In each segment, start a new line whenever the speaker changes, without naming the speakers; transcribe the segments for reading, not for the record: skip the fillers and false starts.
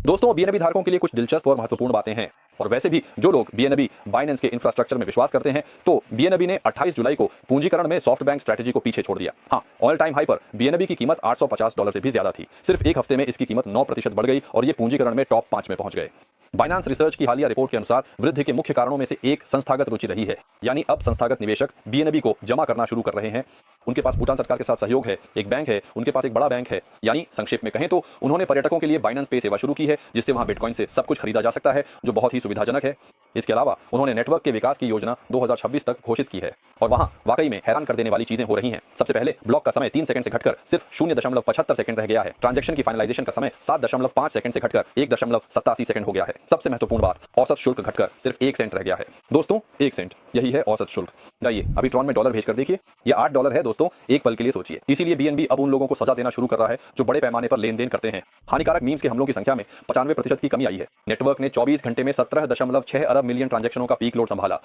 दोस्तों, बीएनबी धारकों के लिए कुछ दिलचस्प और महत्वपूर्ण बातें हैं। और वैसे भी जो लोग बीएनबी बाइनेंस के इंफ्रास्ट्रक्चर में विश्वास करते हैं, तो बीएनबी ने 28 जुलाई को पूंजीकरण में सॉफ्ट बैंक स्ट्रेटजी को पीछे छोड़ दिया। हाँ, ऑल टाइम हाई पर बीएनबी की कीमत $850 से भी ज्यादा थी। सिर्फ एक हफ्ते में इसकी कीमत 9% बढ़ गई और ये पूंजीकरण में टॉप 5 में पहुंच गए। बाइनेंस रिसर्च की हालिया रिपोर्ट के अनुसार वृद्धि के मुख्य कारणों में से एक संस्थागत रुचि रही है। यानी अब संस्थागत निवेशक बीएनबी को जमा करना शुरू कर रहे हैं। उनके पास भूटान सरकार के साथ सहयोग है, एक बैंक है, उनके पास एक बड़ा बैंक है। यानी संक्षेप में कहें तो उन्होंने पर्यटकों के लिए बाइनेंस पे सेवा शुरू की है, जिससे वहां बिटकॉइन से सब कुछ खरीदा जा सकता है, जो बहुत ही सुविधाजनक है। इसके अलावा उन्होंने नेटवर्क के विकास की योजना 2026 तक घोषित की है और वहां वाकई में हैरान कर देने वाली चीजें हो रही हैं। सबसे पहले ब्लॉक का समय 3 सेकंड से घटकर सिर्फ 0.75 सेकंड रह गया है। ट्रांजैक्शन की फाइनलाइजेशन का समय 7.5 सेकंड से घटकर 1.87 सेकंड हो गया है। सबसे महत्वपूर्ण बात, औसत शुल्क घटकर सिर्फ 1 सेंट रह गया है। दोस्तों, 1 सेंट, यही है औसत शुल्क। जाइए अभी ट्रॉन में डॉलर भेजकर देखिए, ये $8 है दोस्तों। एक पल के लिए सोचिए। इसीलिए बीएनबी अब उन लोगों को सजा देना शुरू कर रहा है जो बड़े पैमाने पर लेन देन करते हैं। हानिकारक मीम्स के हमलों की संख्या में 95% की कमी आई है। नेटवर्क ने 24 घंटे में 17.6 अरब मिलियन ट्रांजैक्शनों का पीक लोड संभाला।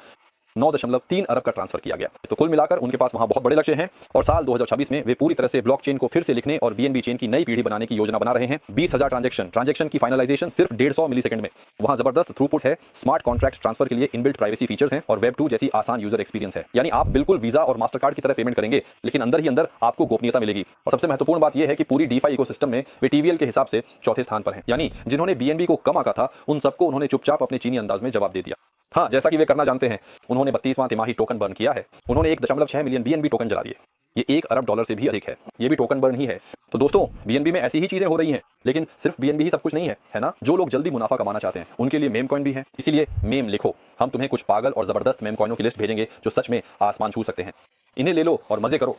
9.3 अरब का ट्रांसफर किया गया। तो कुल मिलाकर उनके पास वहां बहुत बड़े लक्ष्य हैं और साल 2026 में वे पूरी तरह से ब्लॉकचेन को फिर से लिखने और बीएनबी चेन की नई पीढ़ी बनाने की योजना बना रहे हैं। 20,000 ट्रांजैक्शन की फाइनलाइजेशन सिर्फ 150 मिलीसेकंड में। वहां जबरदस्त थ्रूपुट है, स्मार्ट कॉन्ट्रैक्ट ट्रांसफर के लिए इनबिल्ट प्राइवेसी फीचर्स हैं और वेब 2 जैसी आसान यूजर एक्सपीरियंस है। यानी आप बिल्कुल वीजा और मास्टर कार्ड की तरह पेमेंट करेंगे, लेकिन अंदर ही अंदर आपको गोपनीयता मिलेगी। और सबसे महत्वपूर्ण बात यह है कि पूरी डीफाई इकोसिस्टम में वे टीवीएल के हिसाब से चौथे स्थान पर हैं। यानी जिन्होंने बीएनबी को कम आंका था, उन सबको उन्होंने चुपचाप अपने चीनी अंदाज में जवाब दे दिया। हाँ, जैसा कि वे करना जानते हैं, उन्होंने 32वां तिमाही टोकन बर्न किया है। उन्होंने 1.6 मिलियन बीएनबी टोकन जला दिए। ये $1 अरब से भी अधिक है। ये भी टोकन बर्न ही है। तो दोस्तों, बीएनबी में ऐसी ही चीजें हो रही हैं, लेकिन सिर्फ बीएनबी ही सब कुछ नहीं है, है ना? जो लोग जल्दी मुनाफा कमाना चाहते हैं, उनके लिए मेम कॉइन भी है। इसीलिए मेम लिखो। हम तुम्हें कुछ पागल और जबरदस्त मेम कॉइनों की लिस्ट भेजेंगे जो सच में आसमान छू सकते हैं। इन्हें ले लो और मजे करो।